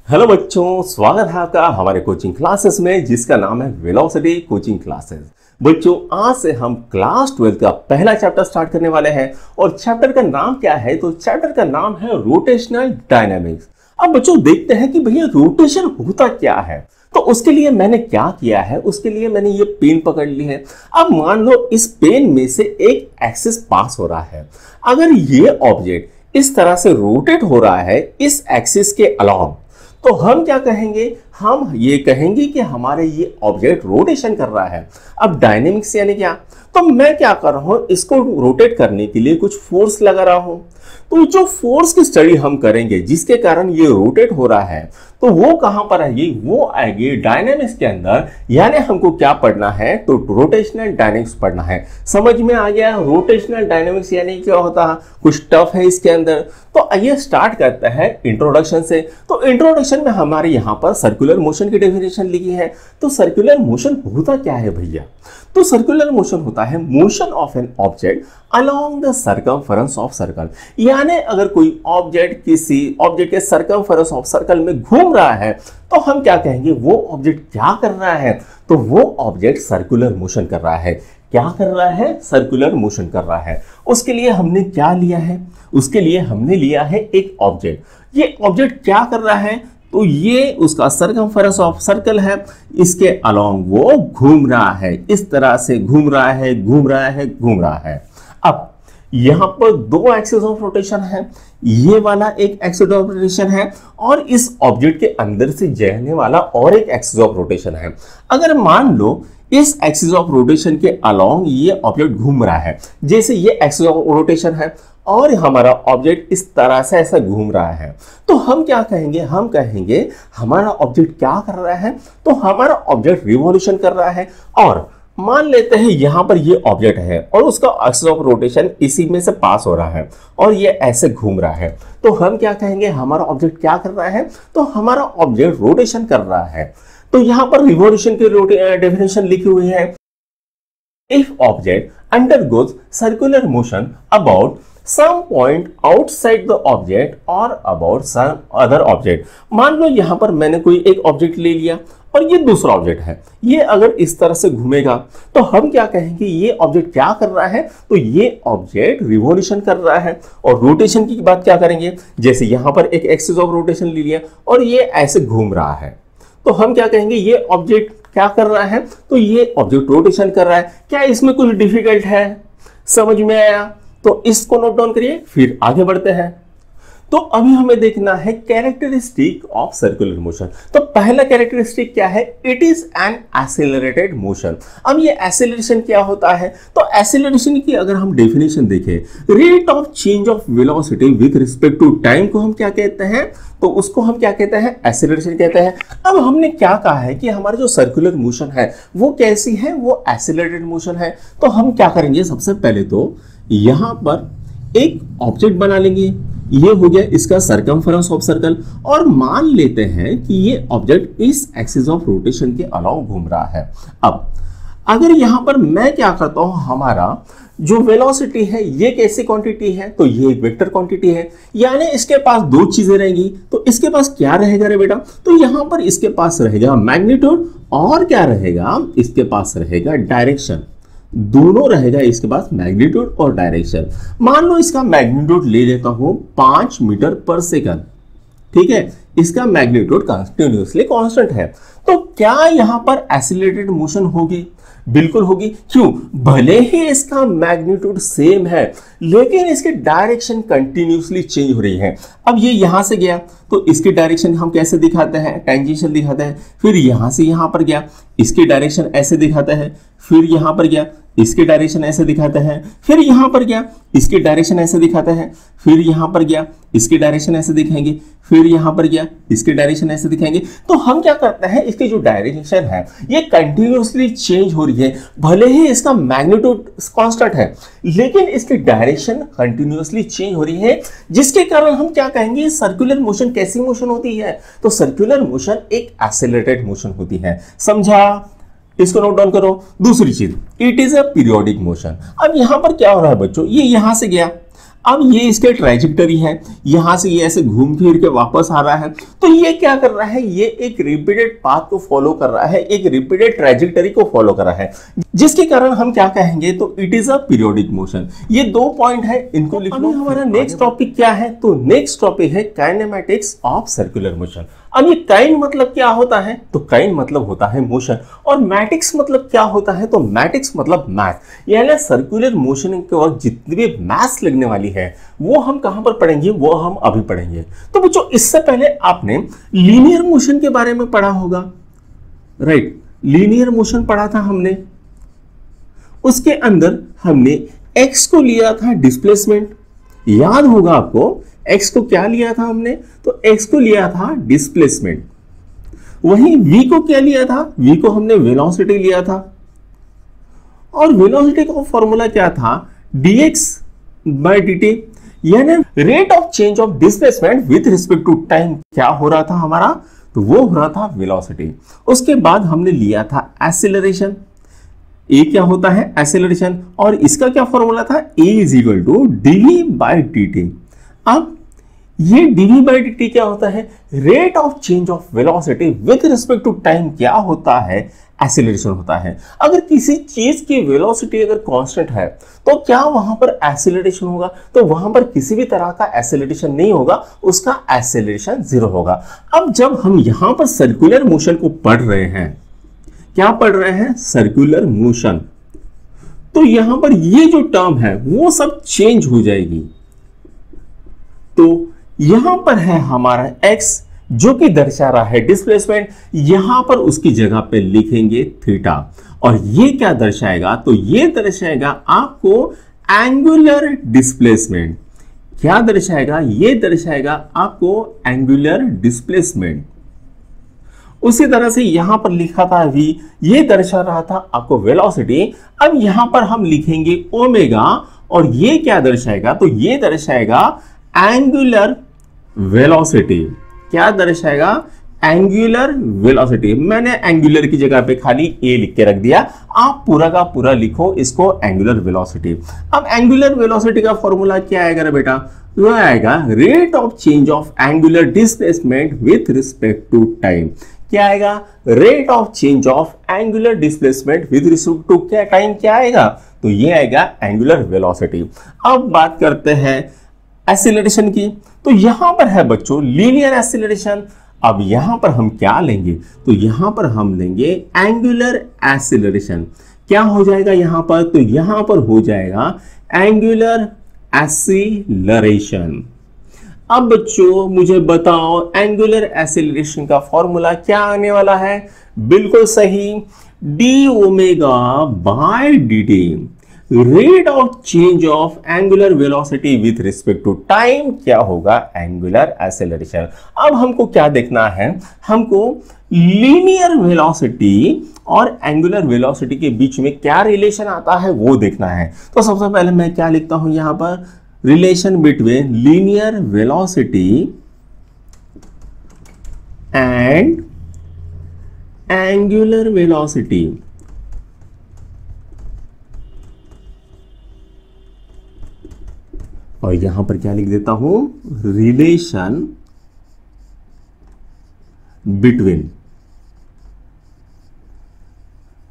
Hello बच्चों, स्वागत है आपका हमारे कोचिंग क्लासेस में जिसका नाम है वेलोसिटी कोचिंग क्लासेस। बच्चों, आज से हम क्लास 12 का पहला चैप्टर स्टार्ट करने वाले हैं और चैप्टर का नाम क्या है? तो चैप्टर का नाम है रोटेशनल डायनामिक्स। अब बच्चों देखते हैं कि भैया रोटेशन होता क्या है। तो उसके लिए मैंने क्या किया है, उसके लिए मैंने ये पेन पकड़ ली है। अब मान लो इस पेन में से एक एक्सिस पास हो रहा है। अगर ये ऑब्जेक्ट इस तरह से रोटेट हो रहा है इस एक्सिस के अलोंग, तो हम क्या कहेंगे? हम ये कहेंगे कि हमारे ये ऑब्जेक्ट रोटेशन कर रहा है। अब डायनेमिक्स यानी क्या? तो मैं क्या कर रहा हूं, इसको रोटेट करने के लिए कुछ फोर्स लगा रहा हूं। तो जो फोर्स की स्टडी हम करेंगे जिसके कारण ये रोटेट हो रहा है, तो वो कहां पर आएगी? वो आएगी डायनेमिक्स के अंदर। यानी हमको क्या पढ़ना है? तो रोटेशनल डायनेमिक्स पढ़ना है। समझ में आ गया रोटेशनल डायनेमिक्स यानी क्या होता है? कुछ टफ है इसके अंदर। तो आइए स्टार्ट करते हैं इंट्रोडक्शन से। तो इंट्रोडक्शन में हमारे यहां पर सर्कुलर मोशन की डेफिनेशन लिखी है। तो सर्कुलर मोशन होता क्या है भैया? तो सर्कुलर मोशन होता है motion of an object along the circumference of circle. यानी अगर कोई ऑब्जेक्ट किसी ऑब्जेक्ट के सर्कमफेरेंस ऑफ सर्कल में घूम रहा है तो हम क्या कहेंगे? वो ऑब्जेक्ट क्या कर रहा है? तो वो ऑब्जेक्ट सर्कुलर मोशन कर रहा है। क्या कर रहा है? सर्कुलर मोशन कर रहा है। उसके लिए हमने क्या लिया है? उसके लिए हमने लिया है एक ऑब्जेक्ट। ये ऑब्जेक्ट क्या कर रहा है? तो ये उसका सर्कमफेरेंस ऑफ सर्कल है, इसके अलोंग वो घूम रहा है। इस तरह से घूम रहा है, घूम रहा है, घूम रहा है। अब यहां पर दो एक्सिस ऑफ रोटेशन है। ये वाला एक एक्सिस ऑफ रोटेशन है और इस ऑब्जेक्ट के अंदर से जाने वाला और एक एक्सिस ऑफ रोटेशन है। अगर मान लो इस एक्सिस ऑफ रोटेशन के अलोंग ये ऑब्जेक्ट घूम रहा है, जैसे ये एक्सिस ऑफ रोटेशन है और हमारा ऑब्जेक्ट इस तरह से ऐसा घूम रहा है, तो हम क्या कहेंगे? हम कहेंगे हमारा ऑब्जेक्ट क्या कर रहा है? तो हमारा ऑब्जेक्ट रिवॉल्यूशन कर रहा है। और मान लेते हैं यहां पर ये ऑब्जेक्ट है और उसका एक्सिस ऑफ रोटेशन इसी में से पास हो रहा है और ये ऐसे घूम रहा है, तो हम क्या कहेंगे? हमारा ऑब्जेक्ट क्या कर रहा है? तो हमारा ऑब्जेक्ट रोटेशन कर रहा है। तो यहां पर रिवॉल्यूशन की डेफिनेशन लिखी हुई है। If object undergoes circular motion about some point outside the object or about some other object। मान लो यहां पर मैंने कोई एक ऑब्जेक्ट ले लिया और ये दूसरा ऑब्जेक्ट है। ये अगर इस तरह से घूमेगा तो हम क्या कहेंगे? ये ऑब्जेक्ट क्या कर रहा है? तो ये ऑब्जेक्ट रिवॉल्यूशन कर रहा है। और रोटेशन की बात क्या करेंगे? जैसे यहां पर एक एक्सिस ऑफ रोटेशन ले लिया और ये ऐसे घूम रहा है, तो हम क्या कहेंगे? ये ऑब्जेक्ट क्या कर रहा है? तो ये ऑब्जेक्ट रोटेशन कर रहा है। क्या इसमें कुछ डिफिकल्ट है? समझ में आया? तो इसको नोट डाउन करिए, फिर आगे बढ़ते हैं। तो अभी हमें देखना है कैरेक्टरिस्टिक ऑफ सर्कुलर मोशन। तो पहला कैरेक्टरिस्टिक क्या है? It is an accelerated motion. अब ये एक्सेलरेशन क्या होता है? तो एक्सेलरेशन की अगर हम डेफिनेशन देखें, rate of change of velocity with respect to time को हम क्या कहते हैं? तो उसको हम क्या कहते हैं? एक्सेलरेशन कहते हैं। अब हमने क्या कहा है कि हमारा जो सर्कुलर मोशन है वो कैसी है? वो एक्सेलरेटेड मोशन है। तो हम क्या करेंगे? सबसे पहले तो यहां पर एक ऑब्जेक्ट बना लेंगे। ये हो गया इसका सर्कमफेरेंस ऑफ सर्कल और मान लेते हैं कि ये ऑब्जेक्ट इस एक्सिस ऑफ रोटेशन के अलावा घूम रहा है। अब अगर यहां पर मैं क्या करता हूं, हमारा जो वेलोसिटी है ये कैसी क्वांटिटी है? तो ये एक वेक्टर क्वांटिटी है। यानी इसके पास दो चीजें रहेंगी। तो इसके पास क्या रहेगा रे बेटा? तो यहां पर इसके पास रहेगा मैग्नीट्यूड और क्या रहेगा? इसके पास रहेगा डायरेक्शन। दोनों रहेगा इसके पास, मैग्नीट्यूड और डायरेक्शन। मान लो इसका मैग्नीट्यूड ले लेता हूं 5 मीटर पर सेकंड। ठीक है, इसका मैग्नीट्यूड कंटिन्यूअसली कांस्टेंट है। तो क्या यहां पर एक्सीलरेटेड मोशन होगी? बिल्कुल होगी। क्यों? भले ही इसका मैग्नीट्यूड सेम है लेकिन इसकी डायरेक्शन कंटिन्यूअसली चेंज हो रही है। अब ये यहां से गया तो इसकी डायरेक्शन हम कैसे दिखाते हैं? टेंजेंशियल दिखाते हैं। फिर यहां से यहां पर गया, इसकी डायरेक्शन ऐसे दिखाते हैं। फिर यहां पर गया, इसकी डायरेक्शन ऐसे दिखाते हैं। फिर यहां पर गया, इसकी डायरेक्शन ऐसे दिखाते हैं। फिर यहां पर गया, इसकी डायरेक्शन ऐसे दिखाएंगे। फिर यहां पर गया, इसकी डायरेक्शन ऐसे दिखाएंगे। तो हम क्या करते हैं? इसकी जो डायरेक्शन है ये कंटिन्यूअसली चेंज हो रही है। भले ही इसका मैग्नीट्यूड कांस्टेंट है लेकिन इसकी डायरेक्शन कंटिन्यूअसली चेंज हो रही है, जिसके कारण हम क्या कहेंगे? सर्कुलर मोशन कैसी मोशन होती है? तो सर्कुलर मोशन एक एक्सेलरेटेड मोशन होती है। समझा? इसको नोट डाउन करो। दूसरी चीज, it is a periodic motion. अब यहां पर क्या हो रहा है बच्चों? ये यहां से गया, अब ये इसके ट्रैजेक्टरी है, यहां से ये ऐसे घूम फिर के वापस आ रहा है, तो ये क्या कर रहा है, ये एक रिपीटेड पाथ को फॉलो कर रहा है, एक रिपीटेड ट्रैजेक्टरी को फॉलो कर रहा है, जिसके कारण हम क्या कहेंगे, तो it is a periodic motion. ये 2 पॉइंट है, इनको लिख लो। हमारा नेक्स्ट टॉपिक क्या है, तो नेक्स्ट टॉपिक है काइनेमैटिक्स ऑफ सर्कुलर मोशन। अब ये काइन मतलब क्या होता है, तो काइन मतलब होता है मोशन, और मैटिक्स मतलब क्या होता है, तो मैटिक्स मतलब मैथ। यानी सर्कुलर मोशन के वक्त जितनी भी मैथ्स लगने वाली है वो हम कहां पर पढ़ेंगे, वो हम अभी पढ़ेंगे। तो बच्चों इससे पहले आपने लीनियर मोशन के बारे में पढ़ा होगा, राइट। लीनियर मोशन पढ़ा था हमने, उसके अंदर हमने एक्स को लिया था डिस्प्लेसमेंट, याद होगा आपको। एक्स को क्या लिया था हमने, तो एक्स को लिया था डिस्प्लेसमेंट। वहीं v को क्या लिया था, v को हमने वेलोसिटी लिया था, और वेलोसिटी का फॉर्मूला क्या था, dx बाय dt, यानी rate of change of displacement with respect to time क्या हो रहा था हमारा, तो वो हो रहा था वेलोसिटी। उसके बाद हमने लिया था एक्सेलरेशन, ए क्या होता है एक्सेलरेशन, और इसका क्या फॉर्मूला था, a is equal to dv by dt। अब ये dv बाई dt क्या होता है, rate of change of velocity with respect to time क्या होता है, एक्सेलरेशन होता है। अगर किसी चीज की वेलोसिटी अगर कांस्टेंट है तो क्या वहां पर एक्सेलरेशन होगा, तो वहां पर किसी भी तरह का एक्सेलरेशन नहीं होगा, उसका एक्सेलरेशन 0 होगा। अब जब हम यहां पर सर्कुलर मोशन को पढ़ रहे हैं, क्या पढ़ रहे हैं, सर्कुलर मोशन, तो यहां पर ये जो टर्म है वो सब चेंज हो जाएगी। तो यहां पर है हमारा x जो कि दर्शा रहा है डिस्प्लेसमेंट, यहां पर उसकी जगह पे लिखेंगे थीटा, और ये क्या दर्शाएगा, तो ये दर्शाएगा आपको एंगुलर डिस्प्लेसमेंट। क्या दर्शाएगा, ये दर्शाएगा आपको एंगुलर डिस्प्लेसमेंट। उसी तरह से यहां पर लिखा था v, ये दर्शा रहा था आपको वेलोसिटी। अब यहां पर हम लिखेंगे ओमेगा, और ये क्या दर्शाएगा, तो ये दर्शाएगा एंगुलर वेलोसिटी। क्या दर्शाएगा, एंगुलर वेलोसिटी। मैंने एंगुलर की जगह पे खाली ए लिख के रख दिया, आप पूरा का पूरा लिखो इसको एंगुलर वेलोसिटी। अब एंगुलर वेलोसिटी का फॉर्मूला क्या आएगा बेटा, वो आएगा rate of change of angular displacement with respect to time. क्या आएगा, rate of change of angular displacement with respect to क्या टाइम, क्या आएगा, तो ये आएगा एंगुलर वेलोसिटी। अब बात करते हैं एक्सीलरेशन की, तो यहां पर है बच्चों लीनियर एक्सीलरेशन। अब यहां पर हम क्या लेंगे, तो यहां पर हम लेंगे एंगुलर एक्सीलरेशन। क्या हो जाएगा यहां पर, तो यहां पर हो जाएगा एंगुलर एक्सीलरेशन। अब बच्चों मुझे बताओ एंगुलर एक्सीलरेशन का फॉर्मूला क्या आने वाला है, बिल्कुल सही, d omega by d t, rate of change of angular velocity with respect to time क्या होगा, एंगुलर एक्सेलरेशन। अब हमको क्या देखना है, हमको लीनियर वेलोसिटी और एंगुलर वेलोसिटी के बीच में क्या रिलेशन आता है वो देखना है। तो सबसे पहले मैं क्या लिखता हूं यहां पर, relation between linear velocity and angular velocity. और यहां पर क्या लिख देता हूं, रिलेशन बिटवीन।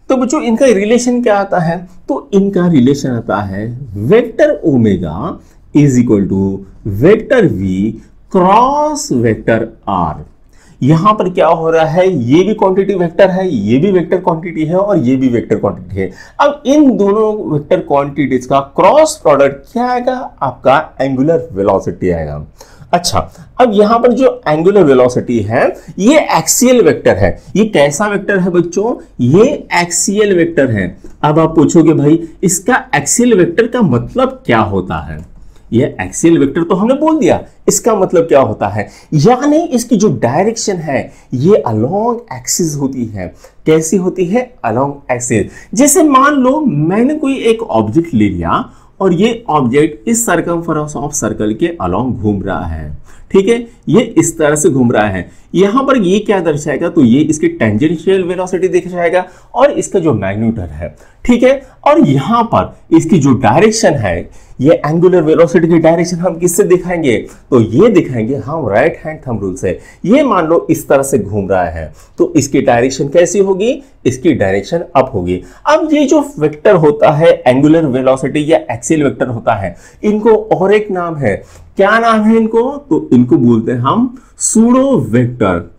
तो बच्चों इनका रिलेशन क्या आता है, तो इनका रिलेशन आता है vector omega is equal to vector V cross vector R. यहां पर क्या हो रहा है, ये भी क्वांटिटी वेक्टर है, ये भी वेक्टर क्वांटिटी है, और ये भी वेक्टर क्वांटिटी है। अब इन दोनों वेक्टर क्वांटिटीज का क्रॉस प्रोडक्ट क्या आएगा, आपका एंगुलर वेलोसिटी आएगा। अच्छा, अब यहां पर जो एंगुलर वेलोसिटी है ये एक्सियल वेक्टर है। ये कैसा वेक्टर है बच्चों, ये एक्सियल वेक्टर है। अब आप पूछोगे भाई इसका एक्सियल वेक्टर का मतलब क्या होता है, ये एक्सियल वेक्टर तो हमने बोल दिया, इसका मतलब क्या होता है, यानी इसकी जो डायरेक्शन है ये अलोंग एक्सिस होती है। कैसी होती है, अलोंग एक्सिस। जैसे मान लो मैंने कोई एक ऑब्जेक्ट ले लिया और ये ऑब्जेक्ट इस सर्कमफेरेंस ऑफ सर्कल के अलोंग घूम रहा है, ठीक है, ये इस तरह से घूम रहा है। यहां पर ये क्या दर्शाएगा, तो ये इसकी टेंजेंशियल वेलोसिटी दिखाएगा और इसका जो मैग्नीट्यूड है, ठीक है। और यहां पर इसकी जो डायरेक्शन है, ये एंगुलर वेलोसिटी की डायरेक्शन हम किससे दिखाएंगे, तो ये दिखाएंगे हम राइट हैंड थंब रूल से। ये मान लो इस तरह से घूम रहा है, तो इसकी डायरेक्शन कैसी होगी, इसकी डायरेक्शन अप होगी। अब ये जो वेक्टर होता है एंगुलर वेलोसिटी या एक्सियल वेक्टर होता है, इनको और एक नाम है, क्या नाम है इनको, तो इनको बोलते हैं हम सूडो वेक्टर।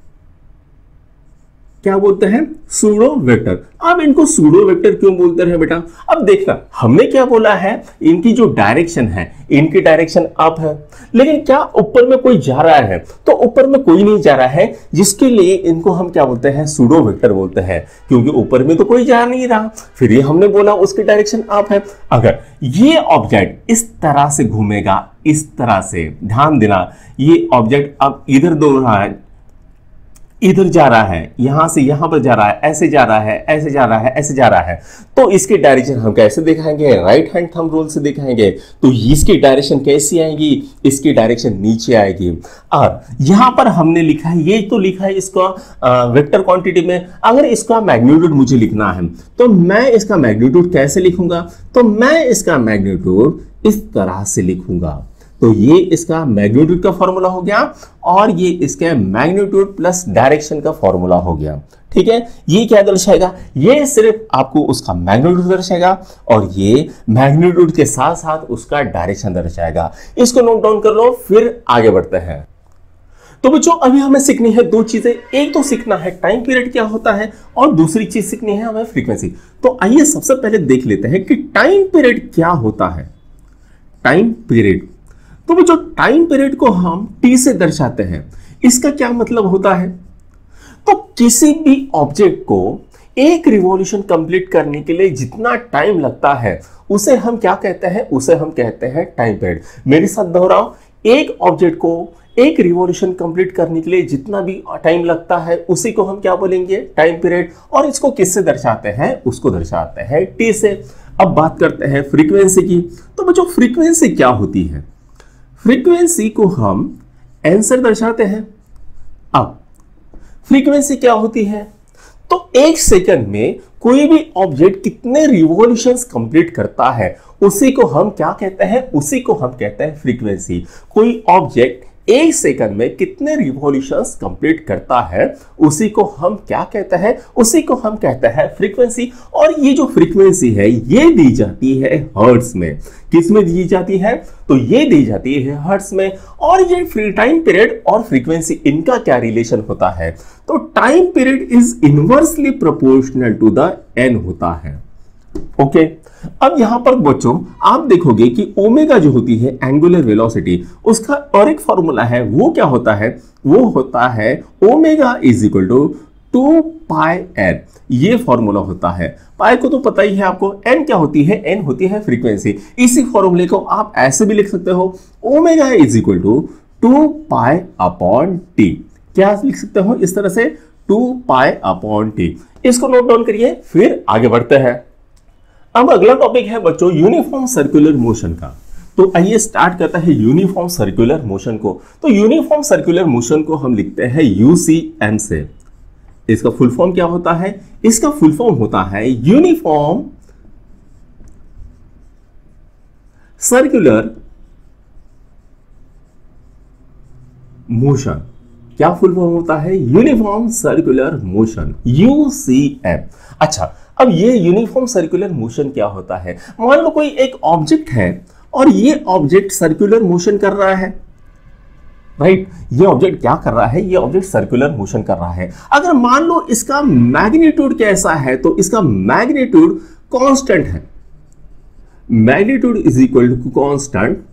क्या बोलते हैं, सूडो वेक्टर। अब इनको सूडो वेक्टर क्यों बोलते हैं बेटा, अब देखना हमने क्या बोला है, इनकी जो डायरेक्शन है, इनकी डायरेक्शन अप है, लेकिन क्या ऊपर में कोई जा रहा है, तो ऊपर में कोई नहीं जा रहा है, जिसके लिए इनको हम क्या बोलते हैं, सूडो वेक्टर बोलते हैं, क्योंकि ऊपर में तो कोई जा नहीं रहा। फिर ये हमने बोला उसकी डायरेक्शन अप है। अगर ये ऑब्जेक्ट इस तरह से घूमेगा, इस तरह से, ध्यान देना, ये ऑब्जेक्ट अब इधर दौड़ रहा है, इधर जा रहा है, यहां से यहां पर जा रहा है, ऐसे जा रहा है, ऐसे जा रहा है, ऐसे जा रहा है, तो इसकी डायरेक्शन हम कैसे दिखाएंगे, राइट हैंड थंब रूल से दिखाएंगे। तो इसकी डायरेक्शन कैसी आएगी, इसकी डायरेक्शन नीचे आएगी। और यहां पर हमने लिखा है, ये तो लिखा है इसका वेक्टर क्वांटिटी में, अगर इसका मैग्नीट्यूड मुझे लिखना है तो मैं इसका मैग्नीट्यूड कैसे लिखूंगा, तो मैं इसका मैग्नीट्यूड इस तरह से लिखूंगा। तो ये इसका मैग्नीट्यूड का फॉर्मूला हो गया और ये इसके मैग्नीट्यूड प्लस डायरेक्शन का फॉर्मूला हो गया, ठीक है। ये क्या दर्शाएगा, ये सिर्फ आपको उसका मैग्नीट्यूड दर्शाएगा और ये मैग्नीट्यूड के साथ साथ उसका डायरेक्शन दर्शाएगा। इसको नोट डाउन कर लो, फिर आगे बढ़ते हैं। तो बच्चों अभी हमें सीखनी है दो चीजें, एक तो सीखना है टाइम पीरियड क्या होता है और दूसरी चीज सीखनी है हमें फ्रीक्वेंसी। तो आइए सबसे पहले देख लेते हैं कि टाइम पीरियड क्या होता है। टाइम पीरियड, तो वो जो टाइम पीरियड को हम टी से दर्शाते हैं, इसका क्या मतलब होता है, तो किसी भी ऑब्जेक्ट को एक रिवॉल्यूशन कंप्लीट करने के लिए जितना टाइम लगता है उसे हम क्या कहते हैं, उसे हम कहते हैं टाइम पीरियड। मेरे साथ दोहराओ, एक ऑब्जेक्ट को एक रिवॉल्यूशन कंप्लीट करने के लिए जितना भी टाइम लगता है उसी को हम क्या बोलेंगे, टाइम पीरियड। और इसको किससे दर्शाते हैं, उसको दर्शाते हैं टी से। अब बात करते हैं फ्रीक्वेंसी की। तो बच्चों फ्रीक्वेंसी क्या होती है, फ्रीक्वेंसी को हम एन से दर्शाते हैं। अब फ्रीक्वेंसी क्या होती है, तो एक सेकंड में कोई भी ऑब्जेक्ट कितने रिवॉल्यूशंस कंप्लीट करता है उसी को हम क्या कहते हैं, उसी को हम कहते हैं फ्रीक्वेंसी। कोई ऑब्जेक्ट एक सेकंड में कितने रिवॉल्यूशंस कंप्लीट करता है उसी को हम क्या कहते हैं, उसी को हम कहते हैं फ्रीक्वेंसी। और ये जो फ्रीक्वेंसी है ये दी जाती है हर्ट्ज में। किस में दी जाती है, तो ये दी जाती है हर्ट्ज में। और ये फ्री टाइम पीरियड और फ्रीक्वेंसी इनका क्या रिलेशन होता है, तो time period is inversely proportional to the N होता है। ओके अब यहां पर बच्चों आप देखोगे कि ओमेगा जो होती है एंगुलर वेलोसिटी, उसका और एक फॉर्मूला है, वो क्या होता है, वो होता है omega is equal to 2 pi N. ये फॉर्मूला होता है, पाई को तो पता ही है आपको, एन क्या होती है, एन होती है फ्रीक्वेंसी। इसी फॉर्मूले को आप ऐसे भी लिख सकते हो, omega is equal to 2 pi upon T. क्या लिख सकते हो इस तरह से, 2 पाई अपॉन टी। इसको नोट डाउन करिए, फिर आगे बढ़ते हैं। अब अगला टॉपिक है बच्चों यूनिफॉर्म सर्कुलर मोशन का। तो आइए स्टार्ट करता है यूनिफॉर्म सर्कुलर मोशन को। तो यूनिफॉर्म सर्कुलर मोशन को हम लिखते हैं यूसीएम से। इसका फुल फॉर्म क्या होता है, इसका फुल फॉर्म होता है यूनिफॉर्म सर्कुलर मोशन। क्या फुल फॉर्म होता है, यूनिफॉर्म सर्कुलर मोशन, यूसीएम। अच्छा अब ये यूनिफॉर्म सर्कुलर मोशन क्या होता है, मान लो कोई एक ऑब्जेक्ट है और ये ऑब्जेक्ट सर्कुलर मोशन कर रहा है, राइट। ये ऑब्जेक्ट क्या कर रहा है, ये ऑब्जेक्ट सर्कुलर मोशन कर रहा है। अगर मान लो इसका मैग्नीट्यूड कैसा है, तो इसका मैग्नीट्यूड कांस्टेंट है, magnitude is equal to constant.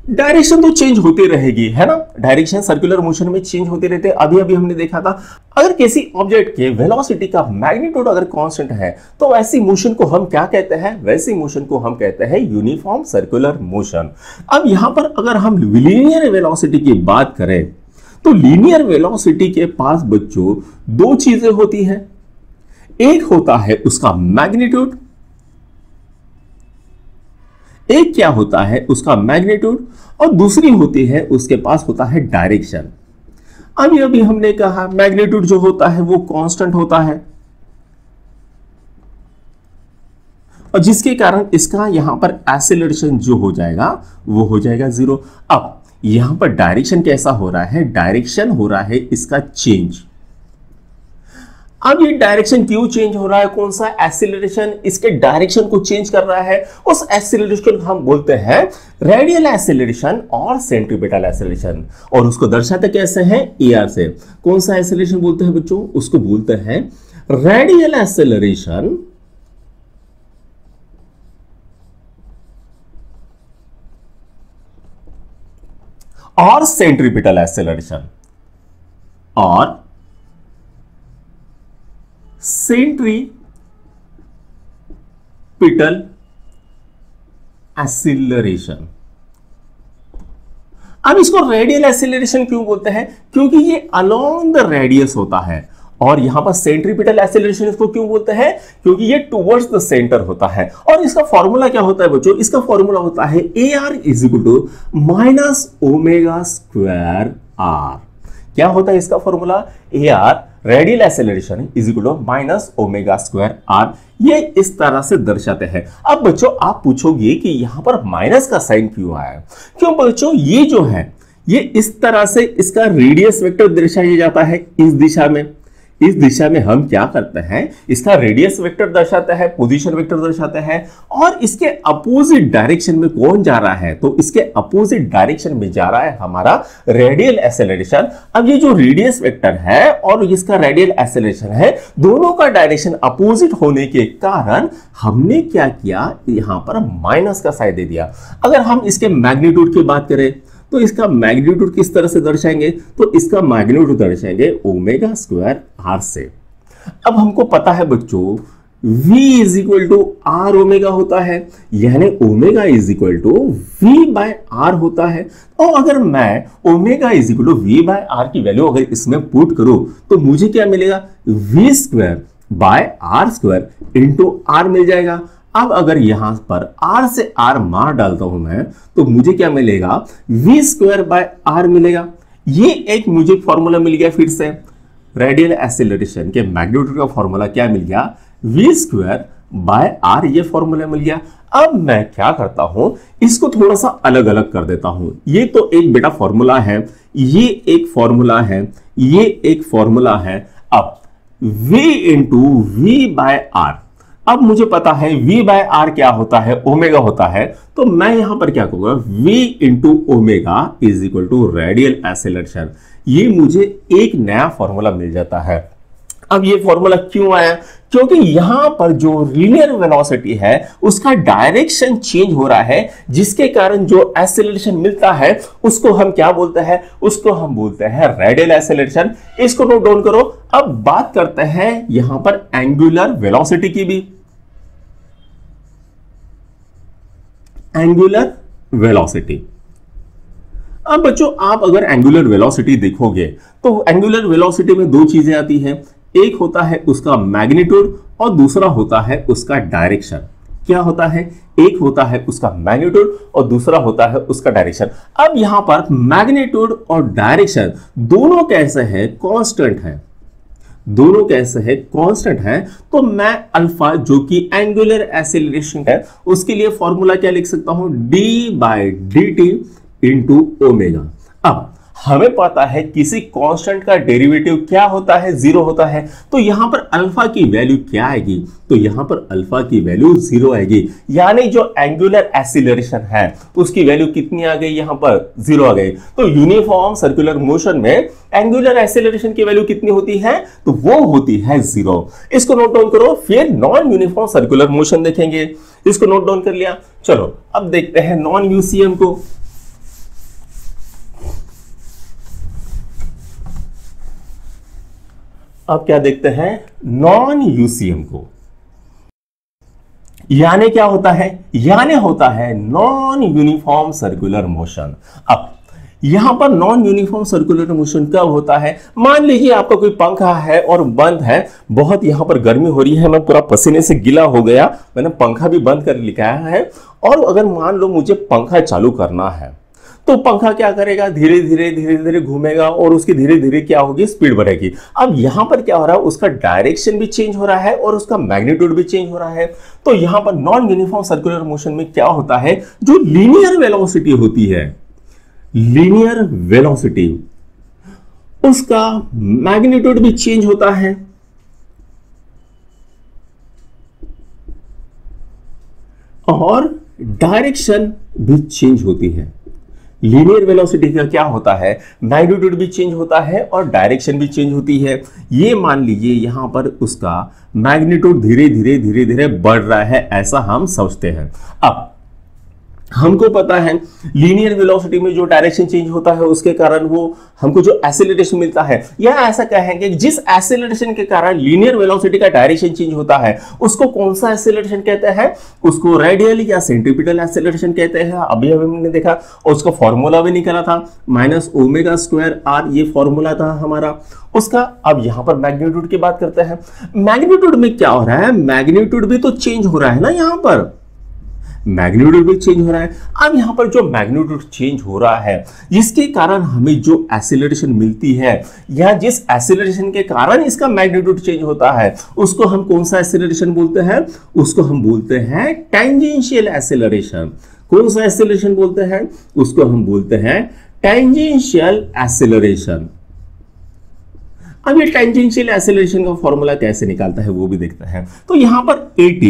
Direction तो चेंज होती रहेगी, है ना, डायरेक्शन सर्कुलर मोशन में चेंज होते रहते हैं। अभी अभी हमने देखा था, अगर किसी ऑब्जेक्ट के वेलोसिटी का मैग्नीट्यूड अगर कांस्टेंट है तो वैसी मोशन को हम क्या कहते हैं, वैसी मोशन को हम कहते हैं यूनिफॉर्म सर्कुलर मोशन। अब यहां पर अगर हम लीनियर वेलोसिटी की बात करें तो लीनियर वेलोसिटी के पास बच्चों दो चीजें होती हैं, एक होता है उसका मैग्नीट्यूड, एक क्या होता है उसका मैग्नीट्यूड और दूसरी होती है उसके पास होता है डायरेक्शन। अभी हमने कहा मैग्नीट्यूड जो होता है वो कांस्टेंट होता है और जिसके कारण इसका यहां पर एक्सेलरेशन जो हो जाएगा वो हो जाएगा 0। अब यहां पर डायरेक्शन कैसा हो रहा है, डायरेक्शन हो रहा है इसका चेंज। अब ये डायरेक्शन क्यों चेंज हो रहा है, कौन सा एक्सेलरेशन इसके डायरेक्शन को चेंज कर रहा है, उस एक्सेलरेशन को हम बोलते हैं रेडियल एक्सेलरेशन और सेंट्रीपिटल एक्सेलरेशन। और उसको दर्शाते कैसे हैं, AR से। कौन सा एक्सेलरेशन बोलते हैं बच्चों, उसको बोलते हैं रेडियल एक्सेलरेशन और सेंट्रीपिटल एक्सेलरेशन और सेंट्रीपिटल एक्सीलरेशन। अब इसको रेडियल एक्सीलरेशन क्यों बोलते हैं, क्योंकि ये अलोंग द रेडियस होता है। और यहां पर सेंट्रीपिटल एक्सीलरेशन इसको क्यों बोलते हैं, क्योंकि ये टुवर्ड्स द सेंटर होता है। और इसका फॉर्मूला क्या होता है बच्चों, इसका फॉर्मूला होता है AR is equal to minus omega square R। क्या होता है इसका formula, AR radial acceleration is equal to minus omega square R। ये इस तरह से दर्शाते हैं। अब बच्चों आप पूछोगे कि यहां पर माइनस का साइन क्यों आया, क्यों बच्चों, ये जो है ये इस तरह से इसका रेडियस वेक्टर दर्शाया जाता है इस दिशा में। इस दिशा में हम क्या करते हैं, इसका रेडियस वेक्टर दर्शाता है, पोजीशन वेक्टर दर्शाता है। और इसके अपोजिट डायरेक्शन में कौन जा रहा है, तो इसके अपोजिट डायरेक्शन में जा रहा है हमारा रेडियल एक्सेलरेशन। अब ये जो रेडियस वेक्टर है और इसका रेडियल एक्सेलरेशन है, दोनों का डायरेक्शन अपोजिट होने के कारण हमने क्या किया, यहां पर माइनस का साइन दे दिया। अगर हम इसके मैग्नीट्यूड की बात करें तो इसका मैग्नीट्यूड किस तरह से दर्शाएंगे, तो इसका मैग्नीट्यूड दर्शाएंगे ओमेगा स्क्वायर R से। अब हमको पता है बच्चों V is equal to R omega होता है, यानी omega is equal to V by R होता है। और अगर मैं omega is equal to V by R की वैल्यू अगर इसमें पुट करूं तो मुझे क्या मिलेगा, V square by R square into R मिल जाएगा। अब अगर यहां पर R से R मार डालता हूं मैं तो मुझे क्या मिलेगा, V स्क्वायर बाय R मिलेगा। ये एक मुझे फॉर्मूला मिल गया, फिर से रेडियल एक्सेलरेशन के मैग्नीट्यूड का फॉर्मूला क्या मिल गया, V स्क्वायर बाय R, ये फॉर्मूला मिल गया। अब मैं क्या करता हूं, इसको थोड़ा सा अलग अलग कर देता हूं। ये तो एक बेटा फॉर्मूला है, ये एक फॉर्मूला है, ये एक फॉर्मूला है। अब V into V by R, अब मुझे पता है V बाय R क्या होता है, ओमेगा होता है। तो मैं यहां पर क्या कहूंगा, V into omega is equal to radial acceleration. ये मुझे एक नया फॉर्मूला मिल जाता है। अब ये फॉर्मूला क्यों आया, क्योंकि यहां पर जो लीनियर वेलोसिटी है उसका डायरेक्शन चेंज हो रहा है, जिसके कारण जो एक्सेलरेशन मिलता है उसको हम क्या बोलते हैं, उसको हम बोलते हैं रेडियल एक्सेलरेशन। इसको नोट डाउन करो। अब बात करते हैं यहां पर एंगुलर वेलोसिटी की भी। एंगुलर वेलोसिटी, अब बच्चों आप अगर एंगुलर वेलोसिटी देखोगे तो एंगुलर वेलोसिटी में दो चीजें आती हैं, एक होता है उसका मैग्नीट्यूड और दूसरा होता है उसका डायरेक्शन। क्या होता है, एक होता है उसका मैग्नीट्यूड और दूसरा होता है उसका डायरेक्शन। अब यहां पर मैग्नीट्यूड और डायरेक्शन दोनों कैसे हैं, कांस्टेंट है, दोनों कैसे है, कांस्टेंट है। तो मैं अल्फा जो कि एंगुलर एक्सेलरेशन है उसके लिए फॉर्मूला क्या लिख सकता हूं, d by dt into omega. अब हमें पता है किसी कांस्टेंट का डेरिवेटिव क्या होता है, जीरो होता है। तो यहां पर अल्फा की वैल्यू क्या आएगी, तो यहां पर अल्फा की वैल्यू जीरो आएगी, यानी जो एंगुलर एक्सीलरेशन है उसकी वैल्यू कितनी आ गई, यहां पर जीरो आ गई। तो यूनिफॉर्म सर्कुलर मोशन में एंगुलर एक्सीलरेशन की वैल्यू कितनी होती है, तो वो होती है जीरो। इसको नोट डाउन करो, फिर नॉन यूनिफॉर्म सर्कुलर मोशन देखेंगे। इसको नोट डाउन कर लिया, चलो अब देखते हैं नॉन यूसीएम को। अब क्या देखते हैं, नॉन यूसीएम को। यानी क्या होता है, यानी होता है नॉन यूनिफॉर्म सर्कुलर मोशन। अब यहां पर नॉन यूनिफॉर्म सर्कुलर मोशन कब होता है? मान लीजिए आपका कोई पंखा है और बंद है, बहुत यहां पर गर्मी हो रही है, मैं पूरा पसीने से गीला हो गया, मैंने पंखा भी बंद कर लिया है, और अगर मान लो मुझे पंखा चालू करना है तो पंखा क्या करेगा? धीरे धीरे घूमेगा और उसकी धीरे धीरे क्या होगी? स्पीड बढ़ेगी। अब यहां पर क्या हो रहा है? उसका डायरेक्शन भी चेंज हो रहा है और उसका मैग्नीट्यूड भी चेंज हो रहा है। तो यहां पर नॉन यूनिफॉर्म सर्कुलर मोशन में क्या होता है? जो लीनियर वेलोसिटी होती है, लीनियर वेलोसिटी, उसका मैग्नीट्यूड भी चेंज होता है और डायरेक्शन भी चेंज होती है। लीनियर वेलोसिटी का क्या होता है? मैग्नीट्यूड भी चेंज होता है और डायरेक्शन भी चेंज होती है। ये मान लीजिए यहां पर उसका मैग्नीट्यूड धीरे धीरे बढ़ रहा है, ऐसा हम समझते हैं। अब हमको पता है लीनियर वेलोसिटी में जो डायरेक्शन चेंज होता है उसके कारण वो हमको जो एक्सेलरेशन मिलता है, या ऐसा कहेंगे जिस एक्सेलरेशन के कारण लीनियर वेलोसिटी का डायरेक्शन चेंज होता है उसको कौन सा एक्सेलरेशन कहते हैं? उसको रेडियल या सेंट्रीपिटल एक्सेलरेशन कहते हैं। अभी हमने देखा और उसका फॉर्मूला भी निकाला था, -ω²r, ये फॉर्मूला था हमारा उसका। अब यहां पर मैग्नीट्यूड की बात करते हैं। मैग्नीट्यूड में क्या हो रहा है? मैग्नीट्यूड भी तो चेंज हो रहा है ना, यहां पर मैग्नीट्यूड भी चेंज हो रहा है। अब यहां पर जो मैग्नीट्यूड चेंज हो रहा है इसके कारण हमें जो एक्सेलरेशन मिलती है, या जिस एक्सेलरेशन के कारण इसका मैग्नीट्यूड चेंज होता है, उसको हम कौन सा एक्सेलरेशन बोलते हैं? उसको हम बोलते हैं टेंजेंशियल एक्सेलरेशन। कौन सा एक्सेलरेशन बोलते हैं? उसको हम बोलते हैं टेंजेंशियल एक्सेलरेशन। अब ये टेंजेंशियल एक्सेलरेशन का फॉर्मूला कैसे निकालता है वो भी देखते हैं। तो यहां पर at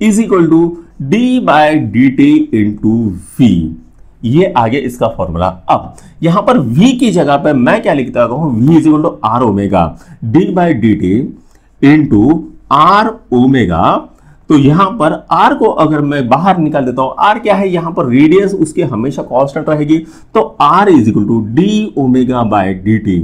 is equal to d/dt into v, ये आगे इसका फॉर्मूला। अब यहां पर v की जगह पे मैं क्या लिखता हूं? v is equal to r omega d/dt into r omega. तो यहां पर r को अगर मैं बाहर निकाल देता हूं, r क्या है? यहां पर रेडियस उसकी हमेशा कांस्टेंट रहेगी, तो r is equal to d omega by dt।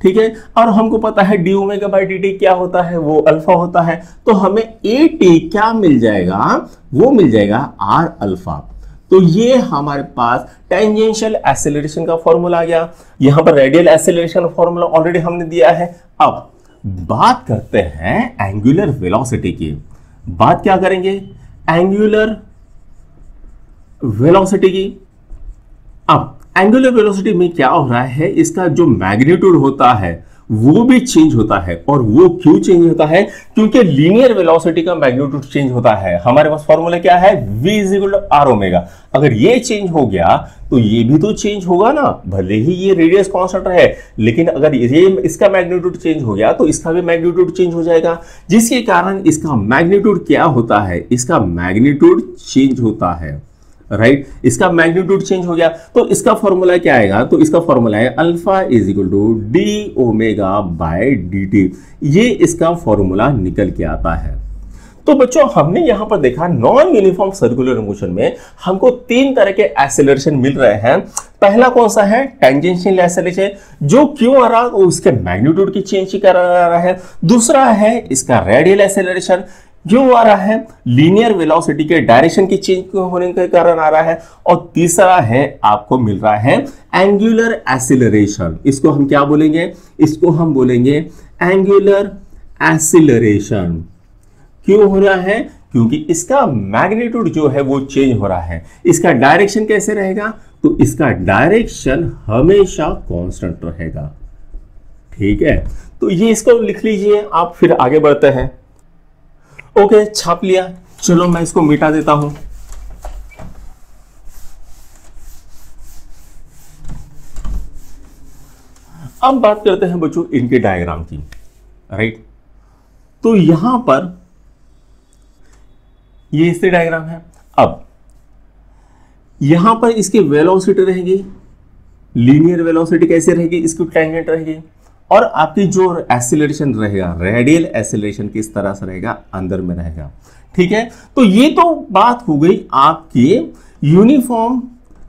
ठीक है, और हमको पता है d omega by d t क्या होता है? वो अल्फा होता है। तो हमें ए टी क्या मिल जाएगा? वो मिल जाएगा आर अल्फा। तो ये हमारे पास टेंजेंशियल एक्सेलरेशन का फॉर्मूला आ गया। यहां पर रेडियल एक्सेलरेशन फॉर्मूला ऑलरेडी हमने दिया है। अब बात करते हैं एंगुलर वेलोसिटी की। बात क्या करेंगे? एंगुलर वेलोसिटी की। अब एंगुलर वेलोसिटी में क्या हो रहा है? इसका जो मैग्नीट्यूड होता है वो भी चेंज होता है। और वो क्यों चेंज होता है? क्योंकि लीनियर वेलोसिटी का मैग्नीट्यूड चेंज होता है। हमारे पास फॉर्मूला क्या है? v is equal to r omega. अगर ये चेंज हो गया तो ये भी तो चेंज होगा ना, भले ही ये रेडियस कांस्टेंट रहे, लेकिन अगर ये इसका मैग्नीट्यूड चेंज हो गया तो इसका भी मैग्नीट्यूड चेंज हो जाएगा, जिसके कारण इसका मैग्नीट्यूड क्या होता है? इसका मैग्नीट्यूड चेंज होता है, राइट। इसका मैग्नीट्यूड चेंज हो गया तो इसका फॉर्मूला क्या आएगा? तो इसका फॉर्मूला है alpha is equal to d omega by d t. ये इसका फॉर्मूला निकल के आता है। तो बच्चों हमने यहां पर देखा नॉन यूनिफॉर्म सर्कुलर मोशन में हमको तीन तरह के एक्सेलरेशन मिल रहे हैं। पहला कौन सा है? टेंजेंशियल एक्सेलरेशन, जो क्यों आ रहा है? उसके मैग्नीट्यूड की चेंज ही कर रहा है। दूसरा है इसका रेडियल एक्सेलरेशन, जो आ रहा है लीनियर वेलोसिटी के डायरेक्शन की चेंज होने के कारण आ रहा है। और तीसरा है आपको मिल रहा है एंगुलर एक्सीलरेशन। इसको हम क्या बोलेंगे? इसको हम बोलेंगे एंगुलर एक्सीलरेशन। क्यों हो रहा है? क्योंकि इसका मैग्नीट्यूड जो है वो चेंज हो रहा है। इसका डायरेक्शन कैसे रहेगा? तो इसका डायरेक्शन हमेशा कांस्टेंट रहेगा। ठीक है, तो ये इसको लिख लीजिए आप, फिर आगे बढ़ते हैं। ओके, छाप लिया। चलो मैं इसको मिटा देता हूं। अब बात करते हैं बच्चों इनके डायग्राम की, राइट। तो यहां पर ये इससे डायग्राम है। अब यहां पर इसकी वेलोसिटी रहेगी, लीनियर वेलोसिटी कैसे रहेगी? इसकी टेंजेंट रहेगी। और आपकी जो एक्सीलरेशन रहेगा, रेडियल एक्सीलरेशन किस तरह से रहेगा? अंदर में रहेगा। ठीक है, तो ये तो बात हो गई आपकी यूनिफॉर्म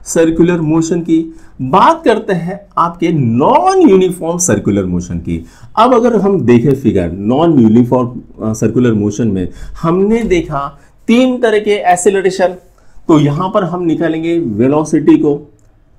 सर्कुलर मोशन की। बात करते हैं आपके नॉन यूनिफॉर्म सर्कुलर मोशन की। अब अगर हम देखें figure non uniform circular motion में, हमने देखा तीन तरह के एक्सीलरेशन। तो यहां पर हम निकालेंगे वेलोसिटी को,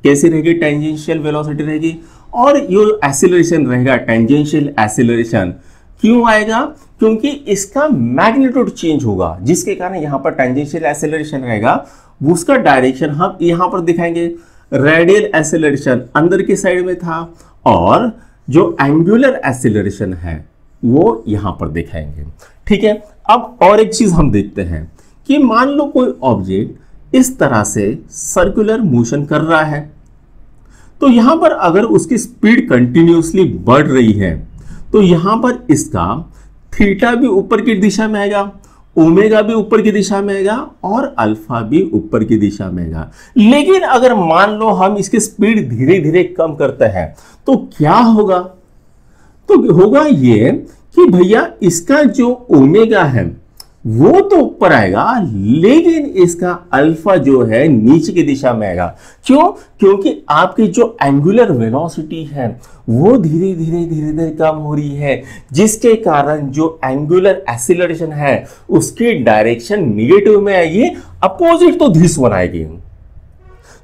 कैसी रहेगी, टेंजेंशियल वेलोसिटी रहेगी। और ये एक्सीलरेशन रहेगा टेंजेंशियल एक्सीलरेशन। क्यों आएगा? क्योंकि इसका मैग्नीट्यूड चेंज होगा, जिसके कारण यहां पर टेंजेंशियल एक्सीलरेशन रहेगा। उसका डायरेक्शन हम यहां पर दिखाएंगे। रेडियल एक्सीलरेशन अंदर की साइड में था और जो एंगुलर एक्सीलरेशन है वो यहां पर दिखाएंगे। ठीक है, अब और एक चीज हम देखते हैं कि मान लो कोई ऑब्जेक्ट इस तरह से सर्कुलर मोशन कर रहा है, तो यहां पर अगर उसकी स्पीड कंटिन्यूअसली बढ़ रही है तो यहां पर इसका थीटा भी ऊपर की दिशा में आएगा, ओमेगा भी ऊपर की दिशा में आएगा और अल्फा भी ऊपर की दिशा में आएगा। लेकिन अगर मान लो हम इसकी स्पीड धीरे धीरे कम करते हैं तो क्या होगा? तो होगा ये कि भैया इसका जो ओमेगा है वो तो ऊपर आएगा, लेकिन इसका अल्फा जो है नीचे की दिशा में आएगा। क्यों? क्योंकि आपकी जो एंगुलर वेलोसिटी है वो धीरे धीरे कम हो रही है, जिसके कारण जो एंगुलर एक्सीलरेशन है उसकी डायरेक्शन निगेटिव में आएगी, अपोजिट तो दिस बनाएगी।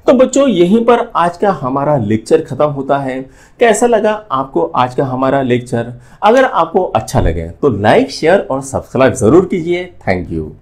तो बच्चों यहीं पर आज का हमारा लेक्चर खत्म होता है। कैसा लगा आपको आज का हमारा लेक्चर? अगर आपको अच्छा लगे तो लाइक, शेयर और सब्सक्राइब जरूर कीजिए। Thank you.